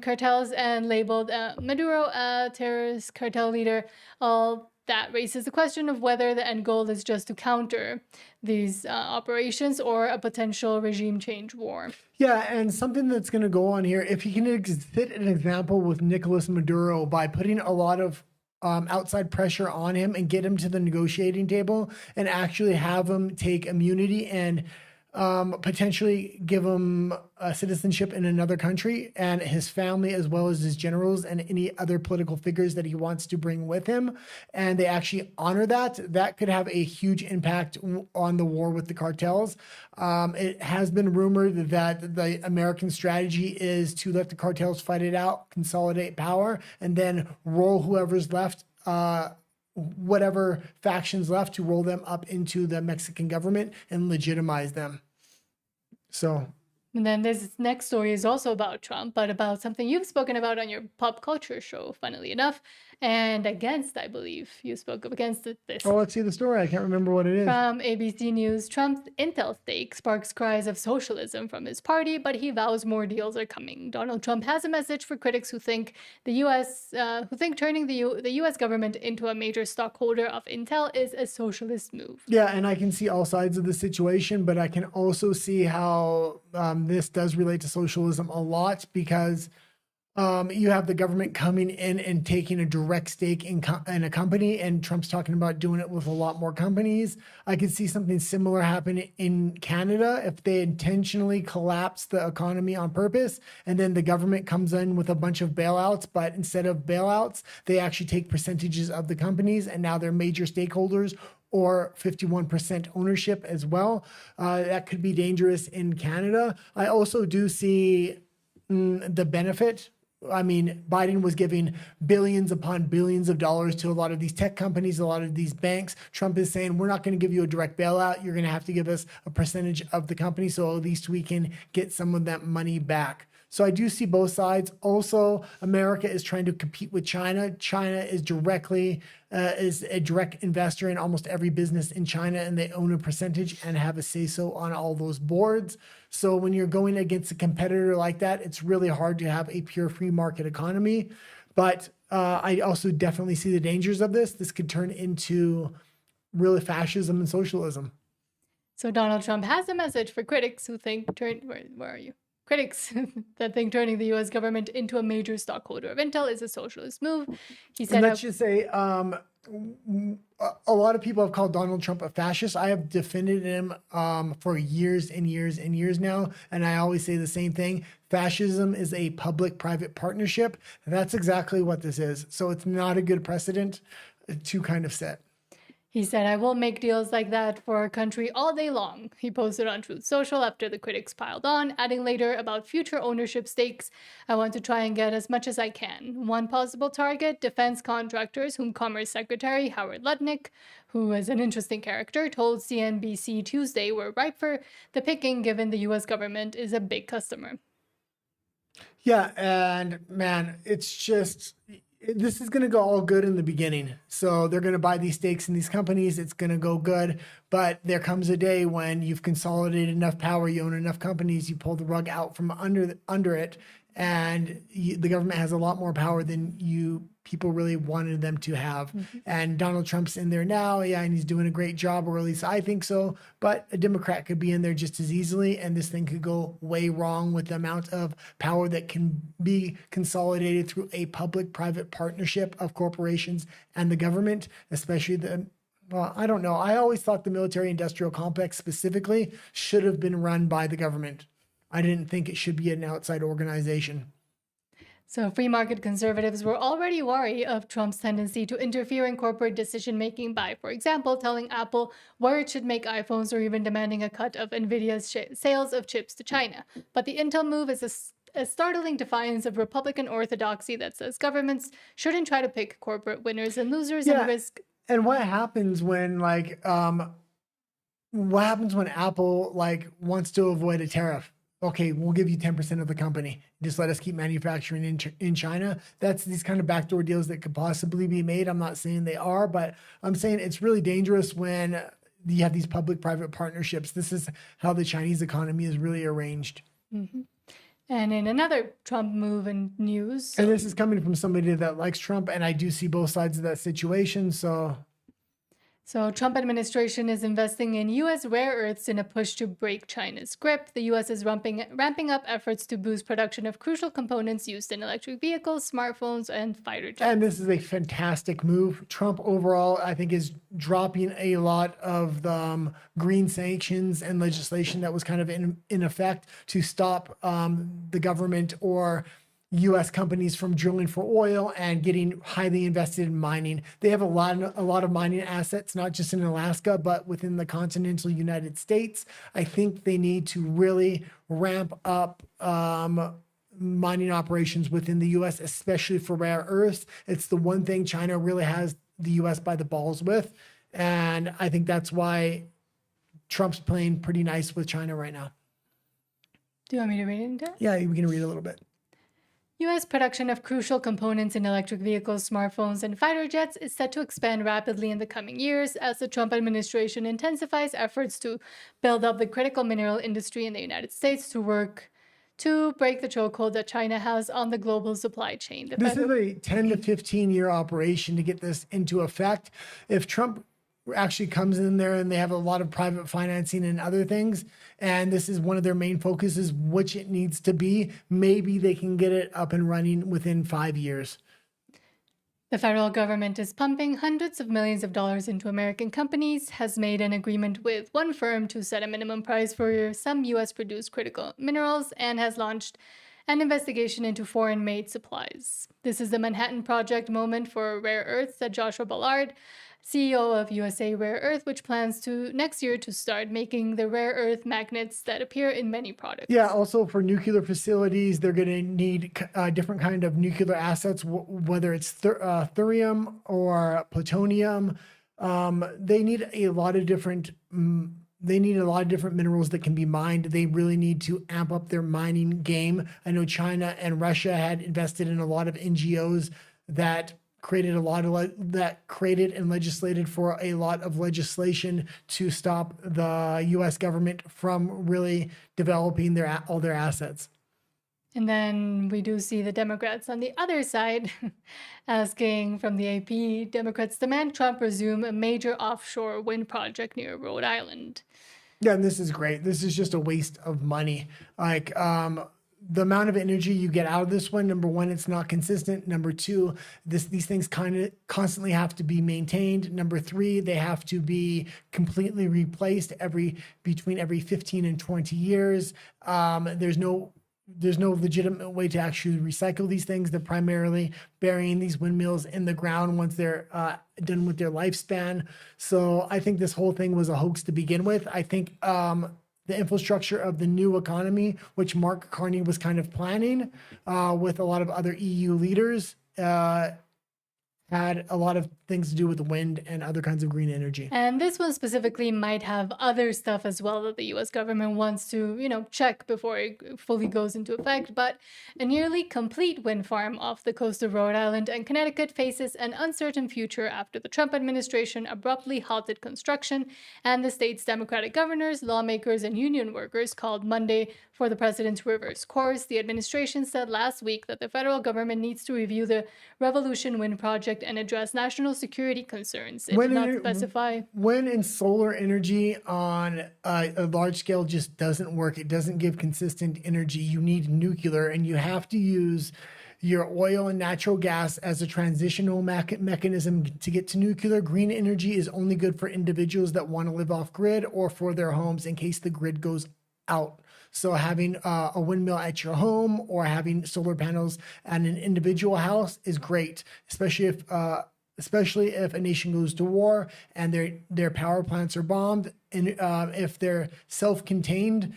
cartels and labeled Maduro a terrorist cartel leader. All that raises the question of whether the end goal is just to counter these operations or a potential regime change war. Yeah, and something that's going to go on here, if he can set an example with Nicolas Maduro by putting a lot of outside pressure on him and get him to the negotiating table and actually have him take immunity and potentially give him citizenship in another country and his family, as well as his generals and any other political figures that he wants to bring with him, and they actually honor that could have a huge impact on the war with the cartels. It has been rumored that the American strategy is to let the cartels fight it out, consolidate power, and then roll whoever's left, whatever factions left, to roll them up into the Mexican government and legitimize them. So, and then this next story is also about Trump, but about something you've spoken about on your pop culture show, funnily enough, and against, I believe. You spoke up against this. Oh, let's see the story. I can't remember what it is. From ABC News, Trump's Intel stake sparks cries of socialism from his party, but he vows more deals are coming. Donald Trump has a message for critics who think turning the U.S. government into a major stockholder of Intel is a socialist move. Yeah, and I can see all sides of the situation, but I can also see how this does relate to socialism a lot, because you have the government coming in and taking a direct stake in a company, and Trump's talking about doing it with a lot more companies. I could see something similar happen in Canada if they intentionally collapse the economy on purpose, and then the government comes in with a bunch of bailouts, but instead of bailouts, they actually take percentages of the companies, and now they're major stakeholders, or 51% ownership as well. That could be dangerous in Canada. I also do see the benefit. I mean, Biden was giving billions upon billions of dollars to a lot of these tech companies, a lot of these banks. Trump is saying, we're not going to give you a direct bailout. You're going to have to give us a percentage of the company, so at least we can get some of that money back. So I do see both sides. Also, America is trying to compete with China. China is is a direct investor in almost every business in China, and they own a percentage and have a say-so on all those boards. So when you're going against a competitor like that, it's really hard to have a pure free market economy. But I also definitely see the dangers of this. This could turn into really fascism and socialism. So Donald Trump has a message for critics who think, where are you? Critics that think turning the U.S. government into a major stockholder of Intel is a socialist move. He said, let's just say a lot of people have called Donald Trump a fascist. I have defended him for years and years and years now. And I always say the same thing. Fascism is a public-private partnership. That's exactly what this is. So it's not a good precedent to kind of set. He said, I will make deals like that for our country all day long. He posted on Truth Social after the critics piled on, adding later about future ownership stakes. I want to try and get as much as I can. One possible target, defense contractors, whom Commerce Secretary Howard Lutnick, who is an interesting character, told CNBC Tuesday were ripe for the picking given the U.S. government is a big customer. Yeah, and man, it's just, this is going to go all good in the beginning. So they're going to buy these stakes in these companies. It's going to go good. But there comes a day when you've consolidated enough power, you own enough companies, you pull the rug out from under it, and the government has a lot more power than people really wanted them to have. Mm-hmm. And Donald Trump's in there now, yeah, and he's doing a great job, or at least I think so. But a Democrat could be in there just as easily, and this thing could go way wrong with the amount of power that can be consolidated through a public-private partnership of corporations and the government, especially well, I don't know. I always thought the military-industrial complex specifically should have been run by the government. I didn't think it should be an outside organization. So free market conservatives were already wary of Trump's tendency to interfere in corporate decision-making by, for example, telling Apple where it should make iPhones or even demanding a cut of NVIDIA's sales of chips to China. But the Intel move is a startling defiance of Republican orthodoxy that says governments shouldn't try to pick corporate winners and losers and risk. And what happens when Apple wants to avoid a tariff? Okay, we'll give you 10% of the company. Just let us keep manufacturing in China. That's these kind of backdoor deals that could possibly be made. I'm not saying they are, but I'm saying it's really dangerous when you have these public-private partnerships. This is how the Chinese economy is really arranged. Mm-hmm. And in another Trump move and news. And this is coming from somebody that likes Trump, and I do see both sides of that situation, So Trump administration is investing in U.S. rare earths in a push to break China's grip. The U.S. is ramping up efforts to boost production of crucial components used in electric vehicles, smartphones, and fighter jets. And this is a fantastic move. Trump overall, I think, is dropping a lot of the green sanctions and legislation that was kind of in effect to stop the government or U.S. companies from drilling for oil and getting highly invested in mining. They have a lot of mining assets, not just in Alaska, but within the continental United States. I think they need to really ramp up mining operations within the U.S., especially for rare earths. It's the one thing China really has the U.S. by the balls with. And I think that's why Trump's playing pretty nice with China right now. Do you want me to read it into? Yeah, we can read a little bit. U.S. production of crucial components in electric vehicles, smartphones, and fighter jets is set to expand rapidly in the coming years as the Trump administration intensifies efforts to build up the critical mineral industry in the United States to work to break the chokehold that China has on the global supply chain. This is a 10 to 15-year operation to get this into effect. If Trump actually comes in there and they have a lot of private financing and other things, and this is one of their main focuses, which it needs to be, maybe they can get it up and running within 5 years. The federal government is pumping hundreds of millions of dollars into American companies, has made an agreement with one firm to set a minimum price for some U.S.-produced critical minerals, and has launched an investigation into foreign-made supplies. This is the Manhattan Project moment for rare earths, said Joshua Ballard, CEO of USA Rare Earth, which plans to next year to start making the rare earth magnets that appear in many products. Yeah, also for nuclear facilities, they're going to need different kind of nuclear assets, whether it's thorium or plutonium. They need a lot of different. They need a lot of different minerals that can be mined. They really need to amp up their mining game. I know China and Russia had invested in a lot of NGOs that created and legislated for a lot of legislation to stop the U.S. government from really developing all their assets. And then we do see the Democrats on the other side asking from the AP, Democrats demand Trump resume a major offshore wind project near Rhode Island. Yeah, and this is great. This is just a waste of money. the amount of energy you get out of this one, number one, it's not consistent. Number two, these things kind of constantly have to be maintained. Number three, they have to be completely replaced between every 15 and 20 years. There's no legitimate way to actually recycle these things. They're primarily burying these windmills in the ground once they're done with their lifespan. So I think this whole thing was a hoax to begin with. I think the infrastructure of the new economy, which Mark Carney was kind of planning with a lot of other EU leaders, had a lot of things to do with wind and other kinds of green energy. And this one specifically might have other stuff as well that the US government wants to, check before it fully goes into effect. But a nearly complete wind farm off the coast of Rhode Island and Connecticut faces an uncertain future after the Trump administration abruptly halted construction and the state's Democratic governors, lawmakers, and union workers called Monday for the president to reverse course. The administration said last week that the federal government needs to review the Revolution Wind project and address national security concerns. It did not specify. Wind and solar energy on a large scale just doesn't work. It doesn't give consistent energy. You need nuclear, and you have to use your oil and natural gas as a transitional mechanism to get to nuclear. Green energy is only good for individuals that want to live off grid or for their homes in case the grid goes out. So having a windmill at your home or having solar panels at an individual house is great, especially if a nation goes to war and their power plants are bombed. And if they're self-contained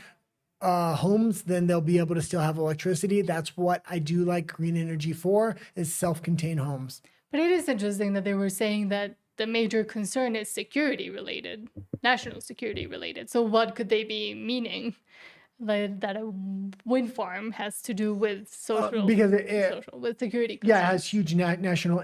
homes, then they'll be able to still have electricity. That's what I do like green energy for, is self-contained homes. But it is interesting that they were saying that the major concern is security related, national security related. So what could they be meaning? That a wind farm has to do with with security concerns. Yeah, it has huge national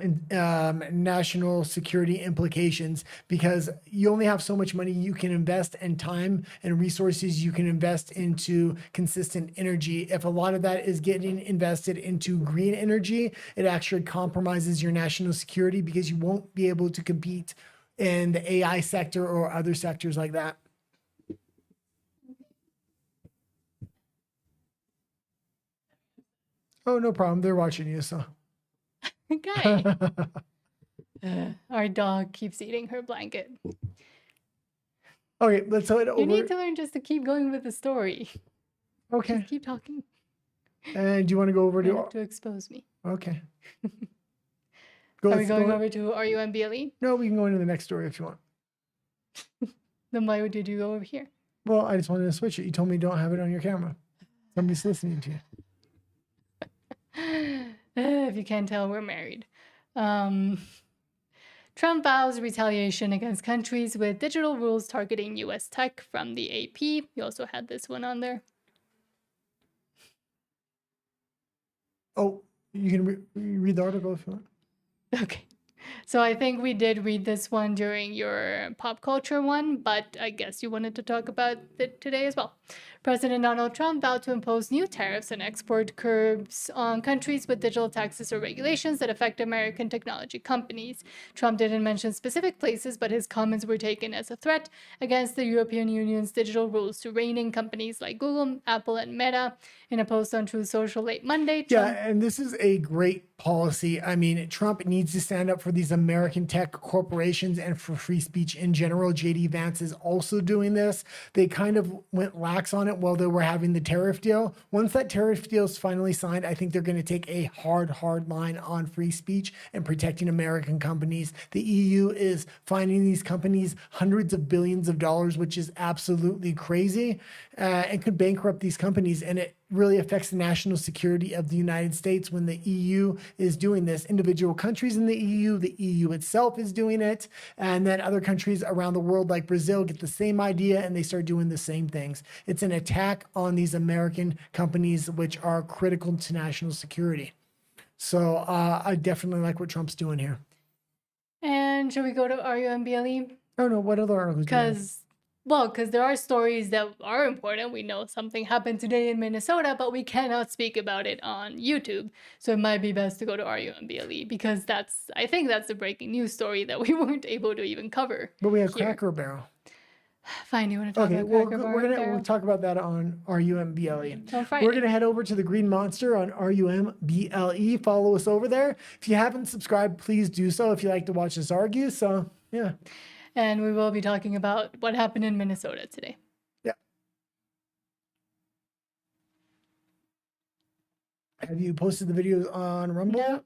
security implications because you only have so much money you can invest and time and resources you can invest into consistent energy. If a lot of that is getting invested into green energy, it actually compromises your national security because you won't be able to compete in the AI sector or other sectors like that. Oh, no problem. They're watching you, so. Okay. Our dog keeps eating her blanket. Okay, let's head over. You need to learn just to keep going with the story. Okay. Just keep talking. And do you want to go over to expose me? Okay. Are we going over to RUMBLE? No, we can go into the next story if you want. Then why did you go over here? Well, I just wanted to switch it. You told me don't have it on your camera. Somebody's listening to you. If you can't tell, we're married. Trump vows retaliation against countries with digital rules targeting U.S. tech from the AP. You also had this one on there. Oh, you can read the article if you want. Okay. So I think we did read this one during your pop culture one, but I guess you wanted to talk about it today as well. President Donald Trump vowed to impose new tariffs and export curbs on countries with digital taxes or regulations that affect American technology companies. Trump didn't mention specific places, but his comments were taken as a threat against the European Union's digital rules to rein in companies like Google, Apple, and Meta. In a post on Truth Social late Monday, Trump... Yeah, and this is a great policy. I mean, Trump needs to stand up for these American tech corporations and for free speech in general. JD Vance is also doing this. They kind of went lax on it while they were having the tariff deal. Once that tariff deal is finally signed, I think they're going to take a hard line on free speech and protecting American companies. The EU is finding these companies hundreds of billions of dollars, which is absolutely crazy, and could bankrupt these companies. And it really affects the national security of the United States when the EU is doing this. Individual countries in the EU itself is doing it, and then other countries around the world like Brazil get the same idea and they start doing the same things. It's an attack on these American companies which are critical to national security. So I definitely like what Trump's doing here. And should we go to RUMBLE? Oh no, what other articles do you have? Because there are stories that are important. We know something happened today in Minnesota, but we cannot speak about it on YouTube. So it might be best to go to RUMBLE because I think that's the breaking news story that we weren't able to even cover. But we have here. Cracker Barrel. Fine, you want to talk Okay, about well, Cracker Barrel? we'll Farrell? talk about that on RUMBLE. On Friday. We're gonna head over to the Green Monster on RUMBLE. Follow us over there. If you haven't subscribed, please do so. If you like to watch us argue, so yeah. And we will be talking about what happened in Minnesota today. Yeah. Have you posted the videos on Rumble? No.